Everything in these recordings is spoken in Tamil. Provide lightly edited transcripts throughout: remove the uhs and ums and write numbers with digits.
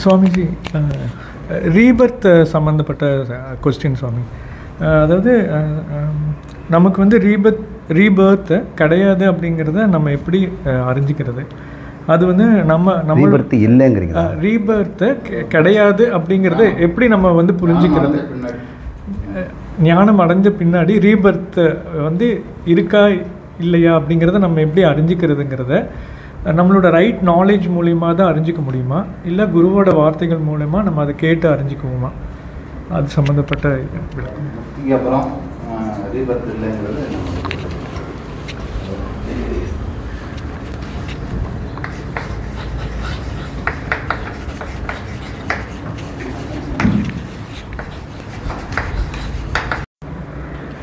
சுவாமிஜி, ரீபர்த் சம்மந்தப்பட்ட கொஸ்டின் சுவாமி. அதாவது நமக்கு வந்து ரீபர்த் கிடையாது அப்படிங்கிறத நம்ம எப்படி அறிஞ்சிக்கிறது? அது வந்து நம்ம இல்லைங்கிறீங்க. ரீபர்த் கிடையாது அப்படிங்கிறத எப்படி நம்ம வந்து புரிஞ்சுக்கிறது? ஞானம் அடைஞ்ச பின்னாடி ரீபர்த் வந்து இருக்கா இல்லையா அப்படிங்கிறத நம்ம எப்படி அறிஞ்சிக்கிறதுங்கிறத நம்மளோட ரைட் நாலேஜ் மூலிமா தான் அறிஞ்சிக்க முடியுமா, இல்லை குருவோட வார்த்தைகள் மூலமா நம்ம அதை கேட்டு அறிஞ்சிக்குவோமா? அது சம்மந்தப்பட்ட விளக்கம். அப்புறம் ரீபர்த் இல்லைங்கிறது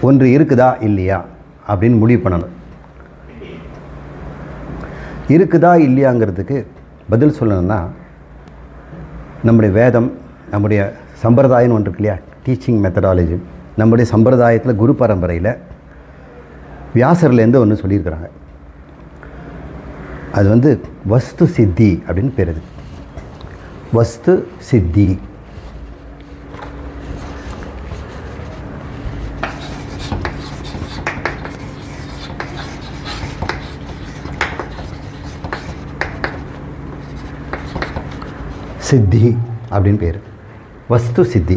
ஒன்று இருக்குதா இல்லையா அப்படின்னு முடிவு பண்ணணும். இருக்குதா இல்லையாங்கிறதுக்கு பதில் சொல்லணும்னா நம்முடைய வேதம், நம்முடைய சம்பிரதாயம்னு ஒன்று இருக்கு இல்லையா, டீச்சிங் மெத்தடாலஜி, நம்முடைய சம்பிரதாயத்தில் குரு பரம்பரையில் வியாசர்லேருந்து ஒன்று சொல்லியிருக்கிறாங்க. அது வந்து வஸ்து சித்தி அப்படின்னு பேர். அது வஸ்து சித்தி. சித்தி அப்படின்னு பேர். வஸ்து சித்தி.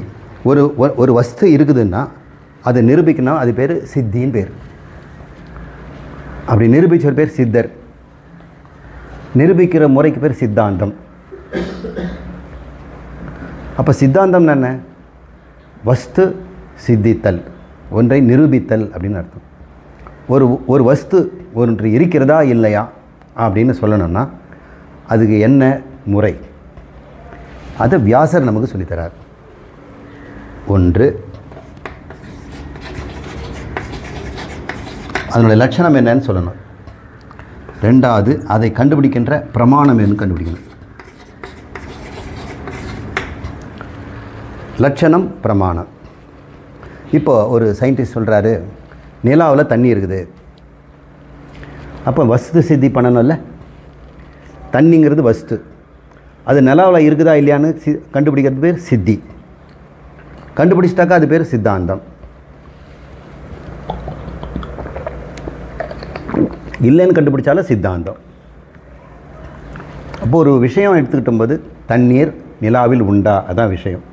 ஒரு வஸ்து இருக்குதுன்னா அதை நிரூபிக்கணும், அது பேர் சித்தின்னு பேர். அப்படி நிரூபித்த பேர் சித்தர். நிரூபிக்கிற முறைக்கு பேர் சித்தாந்தம். அப்போ சித்தாந்தம் என்ன? வஸ்து சித்தித்தல், ஒன்றை நிரூபித்தல் அப்படின்னு அர்த்தம். ஒரு வஸ்து ஒன்று இருக்கிறதா இல்லையா அப்படின்னு சொல்லணும்னா அதுக்கு என்ன முறை, அதை வியாசர் நமக்கு சொல்லித்தரார். ஒன்று, அதனுடைய லட்சணம் என்னன்னு சொல்லணும். ரெண்டாவது, அதை கண்டுபிடிக்கின்ற பிரமாணம் என்னன்னு கண்டுபிடிக்கணும். லட்சணம், பிரமாணம். இப்போ ஒரு சயின்டிஸ்ட் சொல்கிறாரு, நிலாவில் தண்ணி இருக்குது. அப்போ வஸ்து சித்தி பண்ணணும்ல. தண்ணிங்கிறது வஸ்து. அது நிலாவில் இருக்குதா இல்லையான்னு கண்டுபிடிக்கிறது பேர் சித்தி. கண்டுபிடிச்சிட்டாக்கா அது பேர் சித்தாந்தம். இல்லைன்னு கண்டுபிடிச்சாலும் சித்தாந்தம். அப்போ ஒரு விஷயம் எடுத்துக்கிட்டோம்போது தண்ணீர் நிலாவில் உண்டா, அதான் விஷயம்.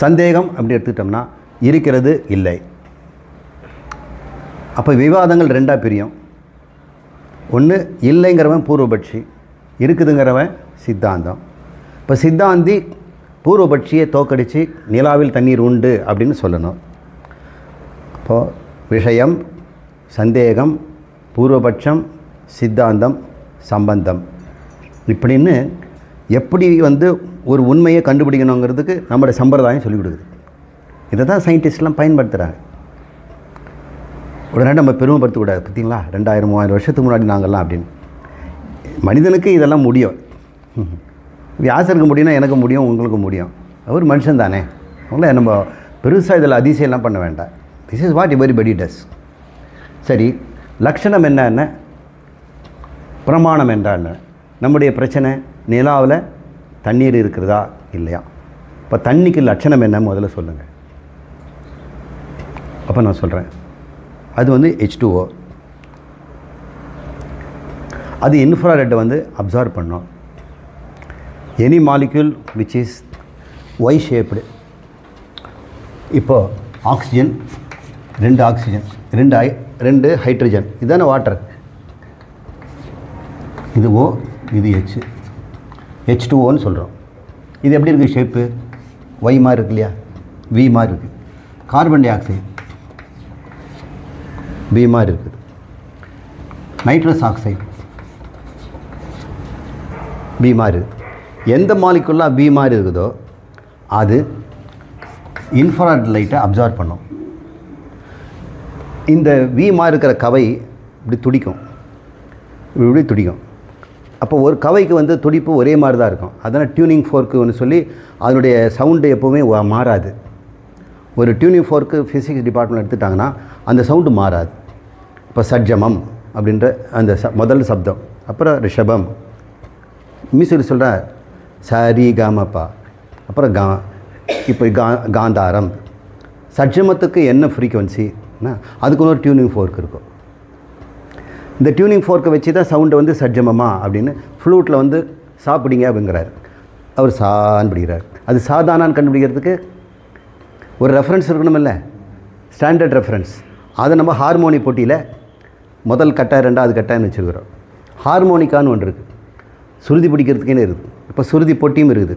சந்தேகம் அப்படி எடுத்துக்கிட்டோம்னா இருக்கிறது இல்லை. அப்போ விவாதங்கள் ரெண்டாக பிரியும். ஒன்று இல்லைங்கிறவன் பூர்வபட்சி, இருக்குதுங்கிறவன் சித்தாந்தம். இப்போ சித்தாந்தி பூர்வபட்சியை தோக்கடித்து நிலாவில் தண்ணீர் உண்டு அப்படின்னு சொல்லணும். அப்போது விஷயம், சந்தேகம், பூர்வபட்சம், சித்தாந்தம், சம்பந்தம் இப்படின்னு எப்படி வந்து ஒரு உண்மையை கண்டுபிடிக்கணுங்கிறதுக்கு நம்மளுடைய சம்பிரதாயம் சொல்லிக் கொடுக்குது. இதை தான் சயின்டிஸ்ட்லாம் பயன்படுத்துகிறாங்க. உடனே நம்ம பெருமைப்படுத்தக்கூடாது, பார்த்தீங்களா 2000-3000 வருஷத்துக்கு முன்னாடி நாங்கள்லாம் அப்படின்னு. மனிதனுக்கு இதெல்லாம் முடியும். வியாசருக்கு முடியும்னா எனக்கு முடியும், உங்களுக்கு முடியும். அவர் மனுஷன் தானே. அவங்கள நம்ம பெருசாக இதில் அதிசயம்லாம் பண்ண வேண்டாம். திஸ் இஸ் வாட் எவரிபடி டஸ். சரி, லட்சணம் என்ன, பிரமாணம் என்றால் என்ன? நம்முடைய பிரச்சனை நிலாவில் தண்ணீர் இருக்கிறதா இல்லையா. இப்போ தண்ணிக்கு லட்சணம் என்ன முதல்ல சொல்லுங்கள். அப்போ நான் சொல்கிறேன், அது வந்து H2O. அது இன்ஃப்ராரெட்டை வந்து அப்சார்ப் பண்ணோம். Any molecule which is Y shaped. இப்போது ஆக்சிஜன், 2 ஆக்சிஜன், 2 ஹைட்ரஜன், இதுதானே வாட்டர். இது O, இது H, H2Oன்னு சொல்கிறோம். இது எப்படி இருக்குது ஷேப்பு? ஒய் மாதிரி இருக்கு இல்லையா, V மாதிரி இருக்குது. கார்பன் டை ஆக்சைடு B மாதிரி இருக்குது. நைட்ரஸ் ஆக்சைடு B மாதிரி இருக்குது. எந்த மாலிகுல்லாம் B மாதிரி இருக்குதோ அது இன்ஃப்ராரெட் லைட்டை அப்சார்ப் பண்ணும். இந்த V மாதிரி இருக்கிற கவை இப்படி துடிக்கும், இப்படி துடிக்கும். அப்போ ஒரு கவைக்கு வந்து துடிப்பு ஒரே மாதிரி தான் இருக்கும். அதனால் டியூனிங் ஃபோர்க்கு ஒன்று சொல்லி அதனுடைய சவுண்டு எப்போவுமே மாறாது. ஒரு டியூனிங் ஃபோர்க்கு ஃபிசிக்ஸ் டிபார்ட்மெண்ட் எடுத்துட்டாங்கன்னா அந்த சவுண்டு மாறாது. இப்போ சட்ஜமம் அப்படின்ற அந்த முதல் சப்தம், அப்புறம் ரிஷபம். மியூசிக் சொல்கிற சரி கமபா, அப்புறம் இப்போ காந்தாரம். சட்ஜமத்துக்கு என்ன ஃப்ரீக்குவன்சினா அதுக்கு ஒரு டியூனிங் ஃபோர்க் இருக்கும். இந்த டியூனிங் ஃபோர்க்கை வச்சு தான் சவுண்டை வந்து சட்ஜமமா அப்படின்னு ஃப்ளூட்டில் வந்து சாப்பிடுங்க அப்படிங்கிறார். அவர் சான்னு பிடிக்கிறார். அது சாதானான்னு கண்டுபிடிக்கிறதுக்கு ஒரு ரெஃபரன்ஸ் இருக்கணுமில்ல, ஸ்டாண்டர்ட் ரெஃபரன்ஸ். அதை நம்ம ஹார்மோனி போட்டியில் முதல் கட்டை 2வது கட்டான்னு வச்சுருக்கிறோம். ஹார்மோனிக்கான்னு ஒன்று இருக்குது, சுருதி பிடிக்கிறதுக்குன்னு இருக்குது. இப்போ சுருதி பொட்டியும் இருக்குது.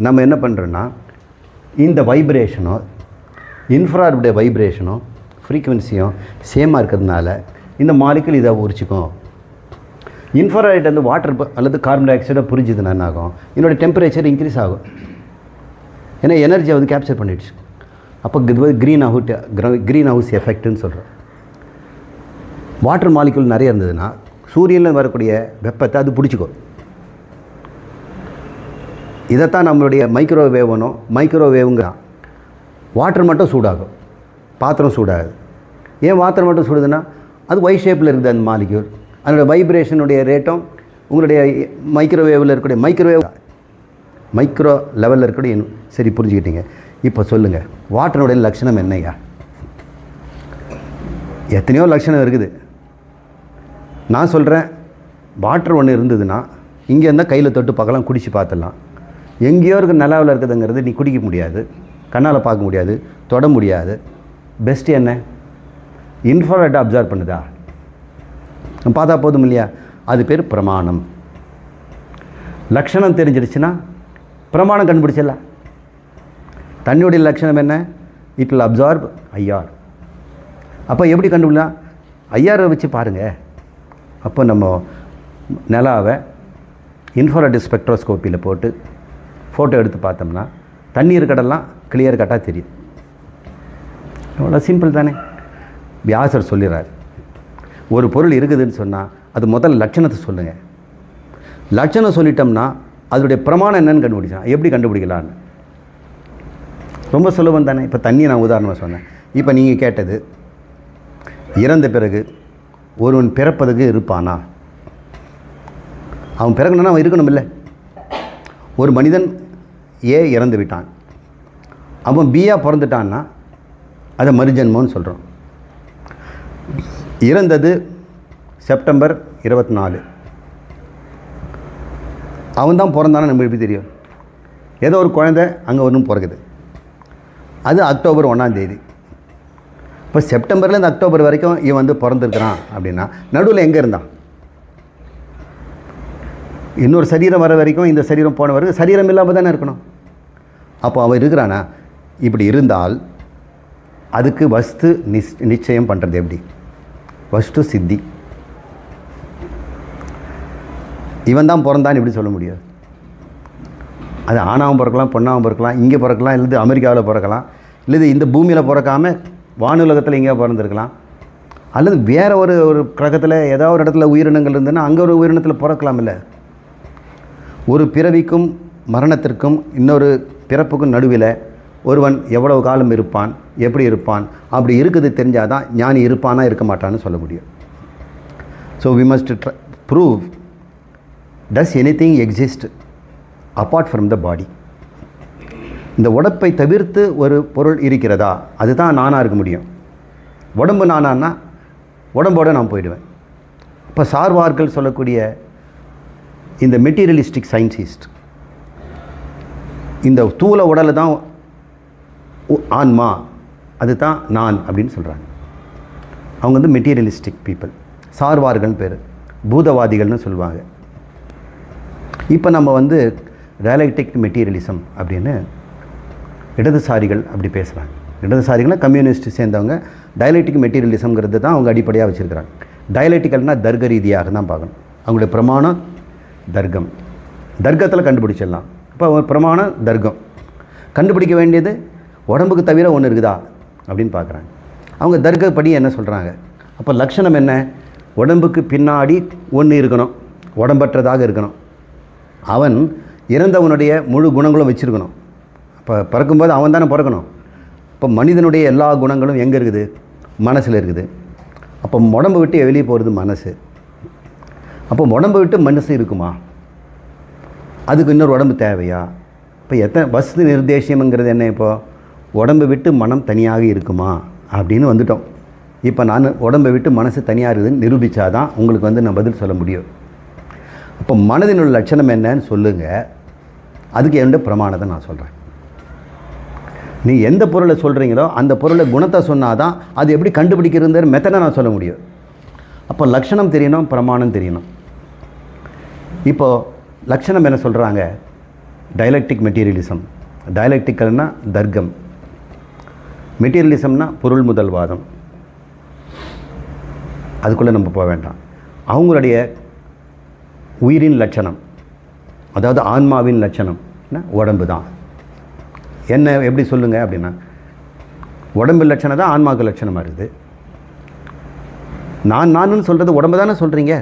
நம்ம என்ன பண்ணுறோன்னா இந்த வைப்ரேஷனோ இன்ஃப்ராருடைய வைப்ரேஷனோ ஃப்ரீக்குவென்சியும் சேமாக இருக்கிறதுனால இந்த மாலிகுல் இதை உரிச்சிக்கும். இன்ஃப்ராரெட் வந்து வாட்டர் அல்லது கார்பன் டை ஆக்சைடை புரிஞ்சுதுன்னா என்ன ஆகும், என்னோடய டெம்பரேச்சர் இன்க்ரீஸ் ஆகும். ஏன்னா எனர்ஜியை வந்து கேப்சர் பண்ணிடுச்சு. அப்போ க்ரீன் ஹவுஸ் எஃபெக்ட்னு சொல்கிறோம். வாட்டர் மாலிகுல் நிறைய இருந்ததுன்னா சூரியனில் வரக்கூடிய வெப்பத்தை அது பிடிச்சிக்கும். இதைத்தான் நம்மளுடைய மைக்ரோவேவுங்கிறான். வாட்டர் மட்டும் சூடாகும், பாத்திரம் சூடாகுது. ஏன் வாட்டர் மட்டும் சூடுதுன்னா அது ஒய் ஷேப்பில் இருக்குது அந்த மாலிக்யூல். அதனுடைய வைப்ரேஷனுடைய ரேட்டும் உங்களுடைய மைக்ரோவேவில் இருக்கக்கூடிய மைக்ரோ லெவலில் இருக்கக்கூடிய சரி புரிஞ்சுக்கிட்டீங்க. இப்போ சொல்லுங்கள், வாட்டருடைய லட்சணம் என்னையா? எத்தனையோ லட்சணம் இருக்குது. நான் சொல்கிறேன், வாட்டர் ஒன்று இருந்ததுன்னா இங்கே இருந்தால் கையில் தொட்டு பார்க்கலாம், குடிச்சு பார்த்துடலாம். எங்கேயோ இருக்க நிலாவில் இருக்குதுங்கிறது நீ குடிக்க முடியாது, கண்ணால் பார்க்க முடியாது, தொட முடியாது. பெஸ்ட்டு என்ன? இன்ஃப்ராரெட்டை அப்சர்வ் பண்ணுதா, பார்த்தா போதும் இல்லையா? அது பேர் பிரமாணம். லக்ஷணம் தெரிஞ்சிடுச்சுன்னா பிரமாணம் கண்டுபிடிச்சிடலாம். தண்ணியுடைய லட்சணம் என்ன? It will absorb IR. அப்போ எப்படி கண்டுபிடிக்கலாம்? ஐஆரை வச்சு பாருங்கள். அப்போ நம்ம நிலாவை இன்ஃப்ராரெட் ஸ்பெக்ட்ரோஸ்கோப்பியில் போட்டு ஃபோட்டோ எடுத்து பார்த்தோம்னா தண்ணீர் கடலாம் கிளியர் கட்டாக தெரியும். அவ்வளோ சிம்பிள் தானே. வியாசர் சொல்லிடுறார், ஒரு பொருள் இருக்குதுன்னு சொன்னால் அது முதல் லட்சணத்தை சொல்லுங்கள். லட்சணம் சொல்லிட்டோம்னா அதோடைய பிரமாணம் என்னன்னு கண்டுபிடிச்சான். எப்படி கண்டுபிடிக்கலான்னு ரொம்ப சுலபம் தானே. இப்போ தண்ணி நான் உதாரணமாக சொன்னேன். இப்போ நீங்கள் கேட்டது, இறந்த பிறகு ஒருவன் பிறப்பதுக்கு இருப்பானா? அவன் பிறக்கணுன்னா அவன் இருக்கணும் இல்லை. ஒரு மனிதன் ஏ இறந்து விட்டான், அவன் பியா பிறந்துட்டான்னா அதை மறுஜன்மம்னு சொல்கிறோம். இறந்தது செப்டம்பர் 24, அவன் தான் பிறந்தானு நம்ம எப்படி தெரியும்? ஏதோ ஒரு குழந்தை அங்கே ஒன்றும் பிறகுது, அது அக்டோபர் 1 இப்போ செப்டம்பர்லேருந்து அக்டோபர் வரைக்கும் இவன் வந்து பிறந்திருக்கிறான் அப்படின்னா நடுவில் எங்கே இருந்தான்? இன்னொரு சரீரம் வர வரைக்கும் இந்த சரீரம் போன வரைக்கும் சரீரம் இல்லாமல் தானே இருக்கணும். அப்போ அவன் இருக்கிறானா? இப்படி இருந்தால் அதுக்கு வஸ்து நிச்சயம் பண்ணுறது எப்படி? வஸ்து சித்தி. இவன் தான் பிறந்தான்னு எப்படி சொல்ல முடியாது? அது ஆணாவும் பிறக்கலாம், பொண்ணாவும் பிறக்கலாம், இங்கே பிறக்கலாம், இல்லை அமெரிக்காவில் பிறக்கலாம், இல்லை இந்த பூமியில் பிறக்காமல் வானுலகத்தில் எங்கேயோ பிறந்திருக்கலாம், அல்லது வேறு ஒரு கிரகத்தில் ஏதாவது ஒரு இடத்துல உயிரினங்கள் இருந்ததுன்னா அங்கே ஒரு உயிரினத்தில் பிறக்கலாம். இல்லை, ஒரு பிறவிக்கும் மரணத்திற்கும் இன்னொரு பிறப்புக்கும் நடுவில் ஒருவன் எவ்வளவு காலம் இருப்பான், எப்படி இருப்பான், அப்படி இருக்குது தெரிஞ்சால் தான் ஞானி இருப்பானா இருக்க மாட்டான்னு சொல்ல முடியும். So we must prove, does anything exist apart from the body? இந்த உடம்பை தவிர்த்து ஒரு பொருள் இருக்கிறதா? அதுதான் நானாக இருக்க முடியும். உடம்பு நானான்னா உடம்போடு நான் போயிடுவேன். இப்போ சார்வார்கள் சொல்லக்கூடிய இந்த மெட்டீரியலிஸ்டிக் சயின்டிஸ்ட் இந்த தூள உடலை தான் ஆன்மா, அதுதான் நான் அப்படின்னு சொல்கிறாங்க. அவங்க வந்து மெட்டீரியலிஸ்டிக் பீப்புள், சார்வார்கள் பேர், பூதவாதிகள்னு சொல்லுவாங்க. இப்போ நம்ம வந்து டயலெக்டிக் மெட்டீரியலிசம் அப்படின்னு இடதுசாரிகள் அப்படி பேசுகிறாங்க. இடதுசாரிகள்னா கம்யூனிஸ்ட் சேர்ந்தவங்க டயலெக்டிக் மெட்டீரியலிசம்ங்கிறது தான் அவங்க அடிப்படையாக வச்சுருக்கிறாங்க. டயலெக்டிக்கல்னால் தர்க்க ரீதியாக தான் பார்க்கணும். அவங்களுடைய பிரமாணம் தர்க்கம், தர்க்கத்தில் கண்டுபிடிச்சிடலாம். இப்போ ஒரு பிரமாணம் தர்க்கம் கண்டுபிடிக்க வேண்டியது உடம்புக்கு தவிர ஒன்று இருக்குதா அப்படின்னு பார்க்குறாங்க. அவங்க தர்க்கப்படி என்ன சொல்கிறாங்க? அப்போ லட்சணம் என்ன? உடம்புக்கு பின்னாடி ஒன்று இருக்கணும், உடம்பற்றதாக இருக்கணும். அவன் இறந்தவனுடைய முழு குணங்களும் வச்சுருக்கணும். அப்போ பிறக்கும்போது அவன் தானே பிறக்கணும். இப்போ மனிதனுடைய எல்லா குணங்களும் எங்கே இருக்குது? மனசில் இருக்குது. அப்போ உடம்பு விட்டு வெளியே போகிறது மனசு. அப்போ உடம்பு விட்டு மனசு இருக்குமா? அதுக்கு இன்னொரு உடம்பு தேவையா? இப்போ வஸ்து நிர்தேசியம்ங்கிறது என்ன? இப்போது உடம்பை விட்டு மனம் தனியாக இருக்குமா அப்படின்னு வந்துட்டோம். இப்போ நான் உடம்பை விட்டு மனசு தனியாக இருக்குதுன்னு நிரூபித்தாதான் உங்களுக்கு நான் பதில் சொல்ல முடியும். அப்போ மனதினுள்ள லட்சணம் என்னன்னு சொல்லுங்கள். அதுக்கு என்னோட பிரமாணத்தை நான் சொல்கிறேன். நீ எந்த பொருளை சொல்கிறீங்களோ அந்த பொருளை குணத்தை சொன்னால் தான் அது எப்படி கண்டுபிடிக்கிறதுங்கிற மெத்தடை நான் சொல்ல முடியும். அப்போ லட்சணம் தெரியணும், பிரமாணம் தெரியணும். இப்போது லட்சணம் என்ன சொல்கிறாங்க? Dialectic materialism. டயலெக்டிக்கல்னா தர்க்கம், மெட்டீரியலிசம்னா பொருள் முதல்வாதம். அதுக்குள்ளே நம்ம போக வேண்டாம். அவங்களுடைய உயிரின் லட்சணம், அதாவது ஆன்மாவின் லட்சணம் உடம்பு தான். என்ன எப்படி சொல்லுங்கள் அப்படின்னா, உடம்பு லட்சணம் தான் ஆன்மாவுக்கு லட்சணமாக இருக்குது. நானுன்னு சொல்கிறது உடம்பு தானே சொல்கிறீங்க.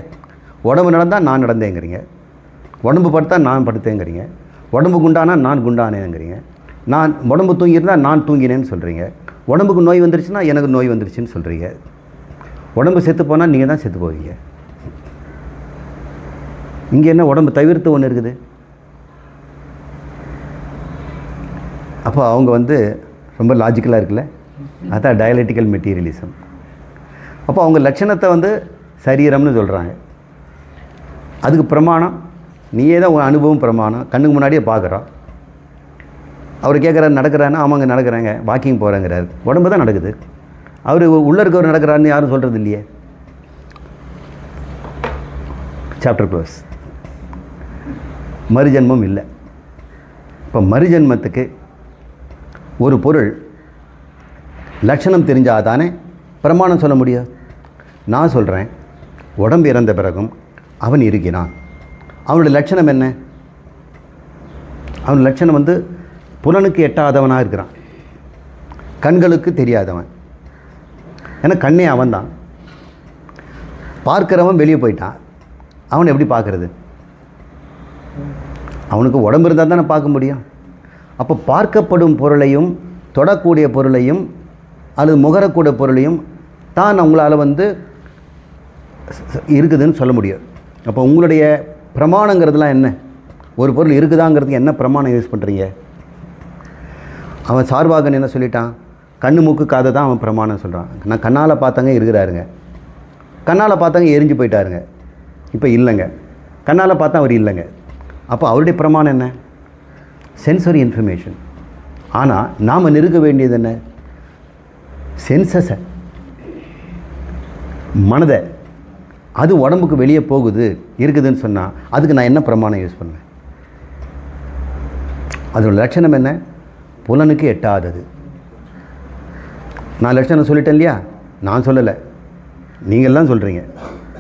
உடம்பு நடந்தால் நான் நடந்தேங்கிறீங்க, உடம்பு படுத்தா நான் படுத்தேங்கிறீங்க, உடம்பு குண்டானா நான் குண்டானேங்கிறீங்க, நான் உடம்பு தூங்கியிருந்தால் நான் தூங்கினேன்னு சொல்கிறீங்க, உடம்புக்கு நோய் வந்துருச்சுன்னா எனக்கு நோய் வந்துருச்சுன்னு சொல்கிறீங்க. உடம்பு செத்து போனால் நீங்கள் தான் செத்து போவீங்க. இங்கே என்ன உடம்பு தவிர்த்து ஒன்று இருக்குது? அப்போ அவங்க ரொம்ப லாஜிக்கலாக இருக்குல்ல. அதான் டயலெக்டிக்கல் மெட்டீரியலிசம். அப்போ அவங்க லட்சணத்தை சரீரம்னு சொல்கிறாங்க. அதுக்கு பிரமாணம் நீயே தான் உங்கள் அனுபவம் பிரமாணம். கண்ணுக்கு முன்னாடியே பார்க்குறோம். அவர் கேட்குறாரு நடக்கிறாருன்னா, ஆமாங்க நடக்கிறாங்க, வாக்கிங் போகிறேங்கிறாரு. உடம்பு தான் நடக்குது. அவர் உள்ளே இருக்கவர் நடக்கிறாருன்னு யாரும் சொல்கிறது இல்லையே. Chapter close. மறுஜன்மம் இல்லை. இப்போ மறுஜன்மத்துக்கு ஒரு பொருள் லட்சணம் தெரிஞ்சால் தானே பிரமாணம் சொல்ல முடியும். நான் சொல்கிறேன், உடம்பு இறந்த பிறகும் அவன் இருக்கிறான். அவனுடைய லட்சணம் என்ன? அவன் லட்சணம் புலனுக்கு எட்டாதவனாக இருக்கிறான், கண்களுக்கு தெரியாதவன். ஏன்னா கண்ணே அவன் தான். பார்க்குறவன் வெளியே போயிட்டான், அவனை எப்படி பார்க்குறது? அவனுக்கு உடம்பு இருந்தால் தானே பார்க்க முடியும். அப்போ பார்க்கப்படும் பொருளையும் தொடக்கூடிய பொருளையும் அல்லது முகரக்கூடிய பொருளையும் தான் அவங்களால் இருக்குதுன்னு சொல்ல முடியும். அப்போ உங்களுடைய பிரமாணங்கிறதுலாம் என்ன? ஒரு பொருள் இருக்குதாங்கிறதுக்கு என்ன பிரமாணம் யூஸ் பண்ணுறீங்க? அவன் சார்பாகன் என்ன சொல்லிட்டான்? கண்ணு மூக்கு காதை தான் அவன் பிரமாணம் சொல்கிறான். நான் கண்ணால் பார்த்தாங்க இருக்கிறாருங்க, கண்ணால் பார்த்தாங்க எரிஞ்சு போயிட்டாருங்க, இப்போ இல்லைங்க, கண்ணால் பார்த்தா அவர் இல்லைங்க. அப்போ அவருடைய பிரமாணம் என்ன? Sensory information. ஆனால் நாம் நிறுக்க வேண்டியது என்ன? சென்சஸை, மனதை. அது உடம்புக்கு வெளியே போகுது இருக்குதுன்னு சொன்னால் அதுக்கு நான் என்ன பிரமாணம் யூஸ் பண்ணுவேன்? அதோட லட்சணம் என்ன? புலனுக்கு எட்டாதது. நான் லட்சணம் சொல்லிட்டேன் இல்லையா? நான் சொல்லலை, நீங்கள்லாம் சொல்கிறீங்க.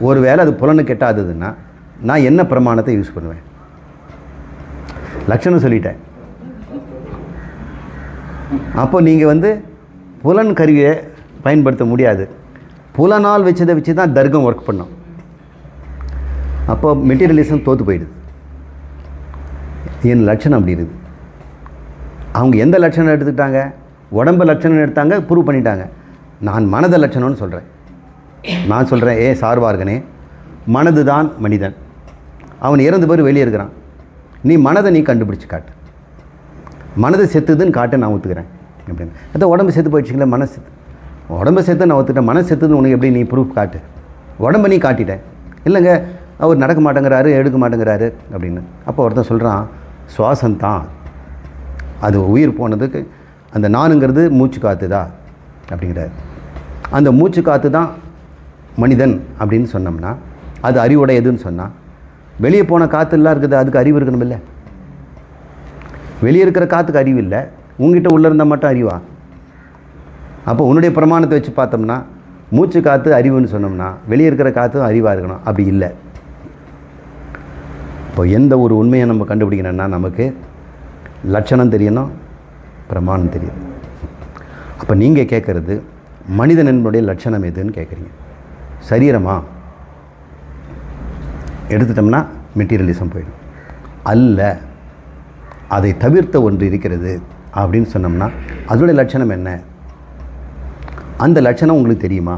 ஒரு வேளை அது புலனுக்கு எட்டாததுன்னா நான் என்ன பிரமாணத்தை யூஸ் பண்ணுவேன்? லட்சணம் சொல்லிட்டேன். அப்போ நீங்கள் புலன் கருவியை பயன்படுத்த முடியாது. புலனால் வச்சதை வச்சு தான் தர்க்கம் ஒர்க் பண்ணோம். அப்போ மெட்டீரியலிசம் தோற்று போயிடுது. என் லட்சணம் அப்படி இருக்குது. அவங்க எந்த லட்சணம் எடுத்துக்கிட்டாங்க? உடம்பு லட்சணம் எடுத்தாங்க, ப்ரூவ் பண்ணிட்டாங்க. நான் மனத லட்சணம்னு சொல்கிறேன். நான் சொல்கிறேன், சார்வார்கனே, மனது தான் மனிதன். அவன் இறந்து பேர் வெளியே இருக்கிறான். நீ மனதை நீ கண்டுபிடிச்சி காட்டு. மனது செத்துதுன்னு காட்டு, நான் ஒத்துக்கிறேன் அப்படின்னு. அதான் உடம்பு செத்து போயிடுச்சிங்களே, மனசு செத்து. உடம்பு செத்து நான் ஒத்துட்டேன், மனசு செத்துதுன்னு உனக்கு எப்படி நீ ப்ரூஃப் காட்டு? உடம்பை நீ காட்டிட்டேன். இல்லைங்க அவர் நடக்க மாட்டேங்கிறாரு, எடுக்க மாட்டேங்கிறாரு அப்படின்னு. அப்போ ஒருத்தன் சொல்கிறான், சுவாசந்தான் அது உயிர் போனதுக்கு அந்த நானுங்கிறது மூச்சு காற்று தான் அப்படிங்கிறாரு. அந்த மூச்சு காற்று தான் மனிதன் அப்படின்னு சொன்னோம்னா அது அறிவுடையதுன்னு சொன்னால், வெளியே போன காற்றுலாம் இருக்குது, அதுக்கு அறிவு இருக்கணும் இல்லை? வெளியே இருக்கிற காற்றுக்கு அறிவு இல்லை, உங்ககிட்ட உள்ளே இருந்தால் மட்டும் அறிவா? அப்போ உன்னுடைய பிரமாணத்தை வச்சு பார்த்தோம்னா மூச்சு காற்று அறிவுன்னு சொன்னோம்னா வெளியே இருக்கிற காற்றும் அறிவாக இருக்கணும். அப்படி இல்லை. இப்போ எந்த ஒரு உண்மையை நம்ம கண்டுபிடிக்கணும்னா நமக்கு லட்சணம் தெரியணும், பிரமாணம் தெரியணும். அப்போ நீங்கள் கேட்குறது மனிதன் என்பதுடைய லட்சணம் எதுன்னு கேட்குறீங்க. சரீரமா எடுத்துட்டோம்னா மெட்டீரியலிசம் போயிடும். அல்ல, அதை தவிர்த்த ஒன்று இருக்கிறது அப்படின்னு சொன்னோம்னா அதோடைய லட்சணம் என்ன? அந்த லட்சணம் உங்களுக்கு தெரியுமா?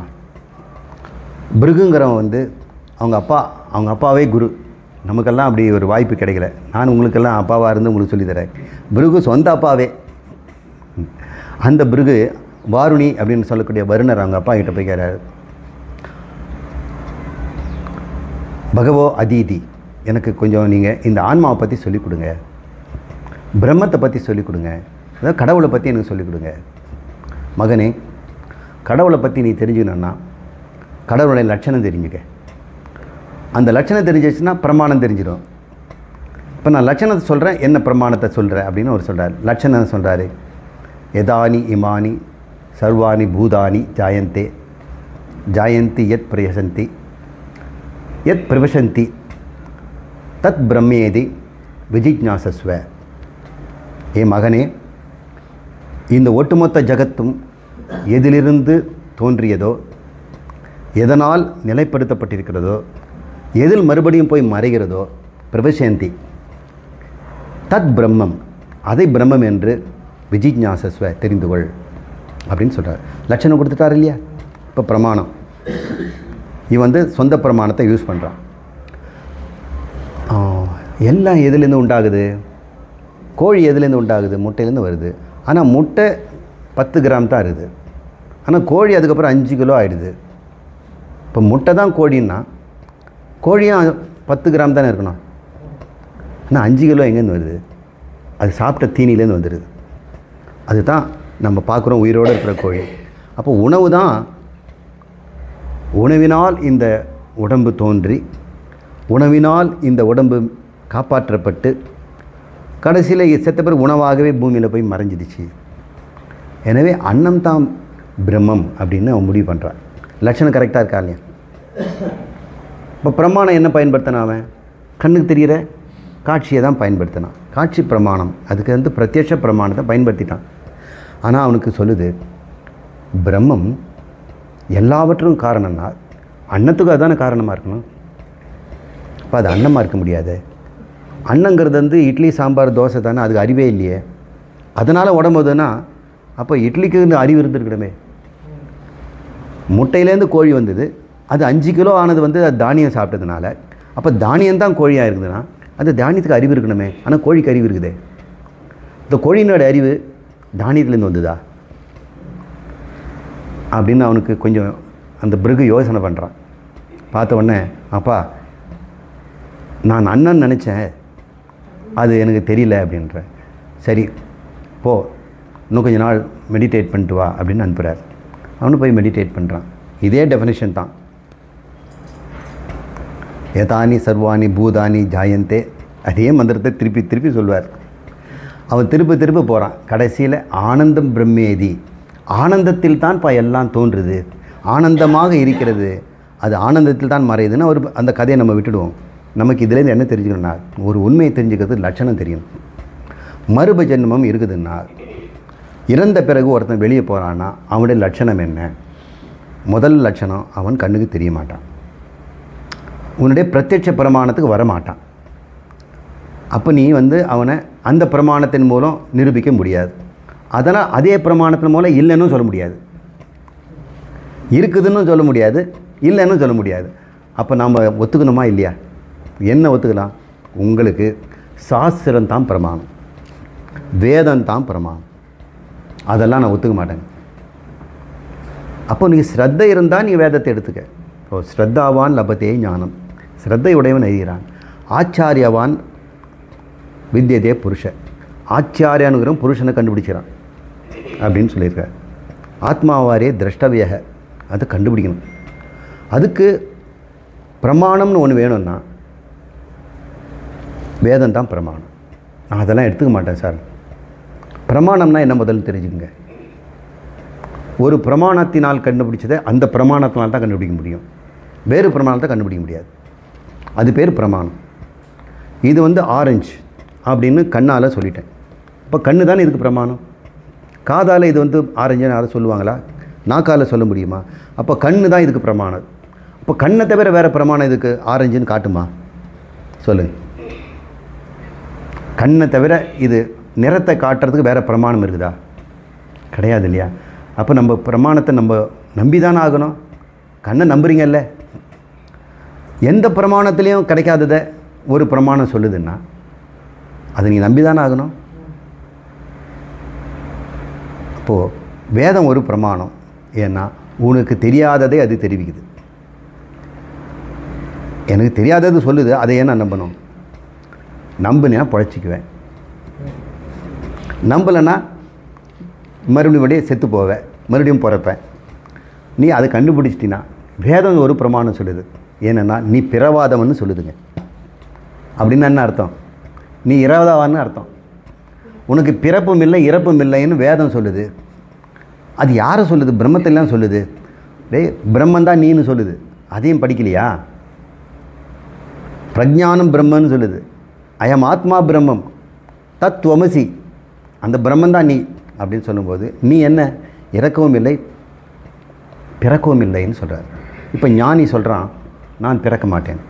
பிருகுங்கிறவன் அவங்க அப்பாவே குரு, நமக்கெல்லாம் அப்படி ஒரு வாய்ப்பு கிடைக்கல. நான் உங்களுக்கெல்லாம் அப்பாவாக இருந்து உங்களுக்கு சொல்லித்தரேன். பிருகு சொந்த அப்பாவே. அந்த பிருகு வாருணி அப்படின்னு சொல்லக்கூடிய வருணர் அவங்க அப்பா கிட்ட போய் கேட்கிறாரு, பகவோ அதீதி, எனக்கு கொஞ்சம் நீங்கள் இந்த ஆன்மாவை பற்றி சொல்லிக் கொடுங்க, பிரம்மத்தை பற்றி சொல்லிக் கொடுங்க, அதாவது கடவுளை பற்றி எனக்கு சொல்லிக் கொடுங்க. மகனே, கடவுளை பற்றி நீ தெரிஞ்சுக்கணுன்னா கடவுளுடைய லட்சணம் தெரிஞ்சுக்க. அந்த லட்சணம் தெரிஞ்சிச்சுன்னா பிரமாணம் தெரிஞ்சிடும். இப்போ நான் லட்சணத்தை சொல்கிறேன், என்ன பிரமாணத்தை சொல்கிறேன் அப்படின்னு அவர் சொல்கிறார். லட்சணம் சொல்கிறாரு, யதானி இமானி சர்வாணி பூதானி ஜாயந்தே ஜாயந்தி யத் பிரயசந்தி யத் பிரவசந்தி தத் பிரம்மேதி விஜிஜ்ஞாசஸ்வ. ஏ மகனே, இந்த ஒட்டுமொத்த ஜகத்தும் எதிலிருந்து தோன்றியதோ, எதனால் நிலைப்படுத்தப்பட்டிருக்கிறதோ, எதில் மறுபடியும் போய் மறைகிறதோ, பிரவசந்தி தத் பிரம்மம், அதை பிரம்மம் என்று விஜிஜ்ஞாசஸ்வ தெரிந்து கொள் அப்படின்னு சொல்கிறார். லட்சணம் கொடுத்துட்டார் இல்லையா? இப்போ பிரமாணம், இவன் சொந்த பிரமாணத்தை யூஸ் பண்ணுறான். எல்லாம் எதுலேருந்து உண்டாகுது? கோழி எதுலேருந்து உண்டாகுது? முட்டையிலேருந்து வருது. ஆனால் முட்டை 10 கிராம் தான் இருக்குது. ஆனால் கோழி அதுக்கப்புறம் 5 கிலோ ஆகிடுது. இப்போ முட்டை தான் கோழின்னா கோழியும் 10 கிராம் தானே இருக்கணும். ஆனால் 5 கிலோ எங்கேருந்து வருது? அது சாப்பிட்ட தீனிலேருந்து வந்துடுது. அதுதான் நம்ம பார்க்குறோம் உயிரோடு இருக்கிற கோழி. அப்போ உணவு தான், உணவினால் இந்த உடம்பு தோன்றி, உணவினால் இந்த உடம்பு காப்பாற்றப்பட்டு, கடைசியில் செத்த பிறகு உணவாகவே பூமியில் போய் மறைஞ்சிடுச்சு. எனவே அன்னம் தான் பிரம்மம் அப்படின்னு அவன் முடிவு பண்ணுறான். லட்சணம் கரெக்டாக இருக்கா இல்லையா? இப்போ பிரமாணம் என்ன பயன்படுத்தினான்? அவன் கண்ணுக்கு தெரிகிற காட்சியை தான் பயன்படுத்தினான். காட்சி பிரமாணம், அதுக்கு பிரத்யட்ச பிரமாணத்தை பயன்படுத்திட்டான். ஆனால் அவனுக்கு சொல்லுது, பிரம்மம் எல்லாவற்றும் காரணம்னா அன்னத்துக்கு அதுதானே காரணமாக இருக்கணும். இப்போ அது அன்னமாக இருக்க முடியாது. அன்னங்கிறது இட்லி சாம்பார் தோசை தானே, அதுக்கு அறிவே இல்லையே. அதனால் உடம்புதுன்னா அப்போ இட்லிக்கு அறிவு இருந்துருக்கணுமே. முட்டையிலேருந்து கோழி வந்தது, அது 5 கிலோ ஆனது அது தானியம் சாப்பிட்டதுனால. அப்போ தானியம்தான் கோழியாக இருக்குதுன்னா அந்த தானியத்துக்கு அறிவு இருக்கணுமே. ஆனால் கோழிக்கு அறிவு இருக்குதே. இந்த கோழியினோட அறிவு தானியத்துலேருந்து வந்ததா அப்படின்னு அவனுக்கு கொஞ்சம் அந்த பிறகு யோசனை பண்ணுறான். பார்த்த உடனே, அப்பா நான் அண்ணன் நினச்சேன், அது எனக்கு தெரியல அப்படின்ற. சரி போ, இன்னும் கொஞ்ச நாள் மெடிடேட் பண்ணிட்டு வா அப்படின்னு அனுப்புகிறார். அவனு போய் மெடிடேட் பண்ணுறான். இதே டெஃபினேஷன் தான். யதானி சர்வாணி பூதானி ஜாயந்தே, அதே மந்திரத்தை திருப்பி திருப்பி சொல்வார். அவன் திருப்பி திருப்பி போகிறான். கடைசியில் ஆனந்தம் பிரம்மேதி, ஆனந்தத்தில் தான் எல்லாம் தோன்றுது, ஆனந்தமாக இருக்கிறது, அது ஆனந்தத்தில் தான் மறையுதுன்னு ஒரு அந்த கதையை நம்ம விட்டுடுவோம். நமக்கு இதுலேருந்து என்ன தெரிஞ்சுக்கணும்னா, ஒரு உண்மையை தெரிஞ்சுக்கிறது லட்சணம் தெரியணும். மறுப ஜென்மம் இருக்குதுன்னா, இறந்த பிறகு ஒருத்தன் வெளியே போகிறான்னா அவனுடைய லட்சணம் என்ன? முதல் லட்சணம், அவன் கண்ணுக்கு தெரிய மாட்டான், உன்னுடைய பிரத்யட்ச பிரமாணத்துக்கு வரமாட்டான். அப்போ நீ அவனை அந்த பிரமாணத்தின் மூலம் நிரூபிக்க முடியாது. அதனால் அதே பிரமாணத்தின் மூலம் இல்லைன்னு சொல்ல முடியாது, இருக்குதுன்னு சொல்ல முடியாது, இல்லைன்னு சொல்ல முடியாது. அப்போ நாம் ஒத்துக்கணுமா இல்லையா? என்ன ஒத்துக்கலாம்? உங்களுக்கு சாஸ்திரம் தான் பிரமாணம், வேதம் தான் பிரமாணம், அதெல்லாம் நான் ஒத்துக்க மாட்டேங்க. அப்போ நீங்கள் ஸ்ரத்தை இருந்தால் நீ வேதத்தை எடுத்துக்க. இப்போ ஸ்ரத்தாவான் லபத்தே ஞானம், ஸ்ரத்தை உடையவன் அறிகிறான். ஆச்சாரியவான் வித்யதே புருஷ, ஆச்சாரியானுங்கிற புருஷனை கண்டுபிடிக்கிறான் அப்படின்னு சொல்லியிருக்கார். ஆத்மாவாரே திரஷ்டவியக, அதை கண்டுபிடிக்கணும். அதுக்கு பிரமாணம்னு ஒன்று வேணும்னா வேதம் தான் பிரமாணம். நான் அதெல்லாம் எடுத்துக்க மாட்டேன் சார். பிரமாணம்னா என்ன முதல்ல தெரிஞ்சுக்கங்க. ஒரு பிரமாணத்தினால் கண்டுபிடிச்சதை அந்த பிரமாணத்தினால் தான் கண்டுபிடிக்க முடியும், வேறு பிரமாணத்தை கண்டுபிடிக்க முடியாது. அது பேர் பிரமாணம். இது ஆரஞ்சு அப்படின்னு கண்ணால் சொல்லிட்டேன். இப்போ கண்ணு தானே இதுக்கு பிரமாணம். காதால் இது ஆரஞ்சுன்னு யாரும் சொல்லுவாங்களா? நாக்கால் சொல்ல முடியுமா? அப்போ கண்ணு தான் இதுக்கு பிரமாணம். அப்போ கண்ணை தவிர வேறு பிரமாணம் இதுக்கு ஆரஞ்சுன்னு காட்டுமா? சொல்லுங்கள். கண்ணை தவிர இது நிறத்தை காட்டுறதுக்கு வேறு பிரமாணம் இருக்குதா? கிடையாது இல்லையா? அப்போ நம்ம பிரமாணத்தை நம்ம நம்பி தானே ஆகணும். கண்ணை நம்புறீங்கல்ல. எந்த பிரமாணத்துலேயும் கிடைக்காததை ஒரு பிரமாணம் சொல்லுதுன்னா அதை நீ நம்பி தானே ஆகணும். அப்போது வேதம் ஒரு பிரமாணம். ஏன்னா உனக்கு தெரியாததை அது தெரிவிக்குது. எனக்கு தெரியாதது சொல்லுது, அதை ஏன் நான் நம்பணும்? நம்பினா பழச்சிக்குவேன், நம்பலைன்னா மறுபடியும் செத்து போவேன், மறுபடியும் பிறப்பேன். நீ அதை கண்டுபிடிச்சிட்டினா வேதம் ஒரு பிரமாணம் சொல்லுது. ஏன்னா நீ பிறவாதவன்னு சொல்லுதுங்க. அப்படின்னு என்ன அர்த்தம்? நீ இறவாதவான்னு அர்த்தம். உனக்கு பிறப்பும் இல்லை இறப்பும் இல்லைன்னு வேதம் சொல்லுது. அது யாரை சொல்லுது? பிரம்மத்திலாம் சொல்லுது. டேய், பிரம்மந்தான் நீன்னு சொல்லுது. அதையும் படிக்கலையா? பிரஜானம் பிரம்மன்னு சொல்லுது. அயம் ஆத்மா பிரம்மம் தத்துவமசி, அந்த பிரம்மந்தான் நீ அப்படின்னு சொல்லும்போது நீ என்ன இறக்கவும் இல்லை பிறக்கவும் இல்லைன்னு சொல்கிறார். இப்போ ஞானி சொல்கிறான் நான் பிறக்க மாட்டேன்.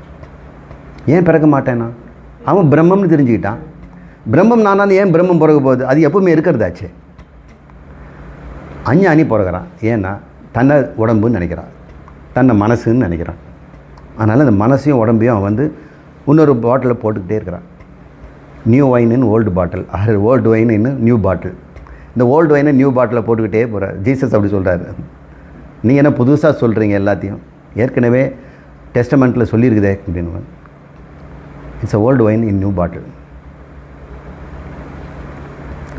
ஏன் பிறக்க மாட்டேன்னா அவன் பிரம்மம்னு தெரிஞ்சுக்கிட்டான். பிரம்மம் நானாந்து ஏன் பிரம்மம் பிறக்க போகுது? அது எப்பவுமே இருக்கிறதாச்சு. அஞ்ஞானி பிறகுறான். ஏன்னா தன்னை உடம்புன்னு நினைக்கிறான், தன்னை மனசுன்னு நினைக்கிறான். அதனால் அந்த மனசையும் உடம்பையும் அவன் வந்து இன்னொரு பாட்டிலில் போட்டுக்கிட்டே இருக்கிறான். New wine in old bottle, old wine in new bottle. இந்த ஓல்டு வைனை நியூ பாட்டிலில் போட்டுக்கிட்டே போகிறார். ஜீசஸ் அப்படி சொல்கிறாரு. நீங்கள் என்ன புதுசாக சொல்கிறீங்க? எல்லாத்தையும் ஏற்கனவே டெஸ்டமெண்ட்டில் சொல்லியிருக்குதே அப்படின்னு. It's a old wine in new bottle.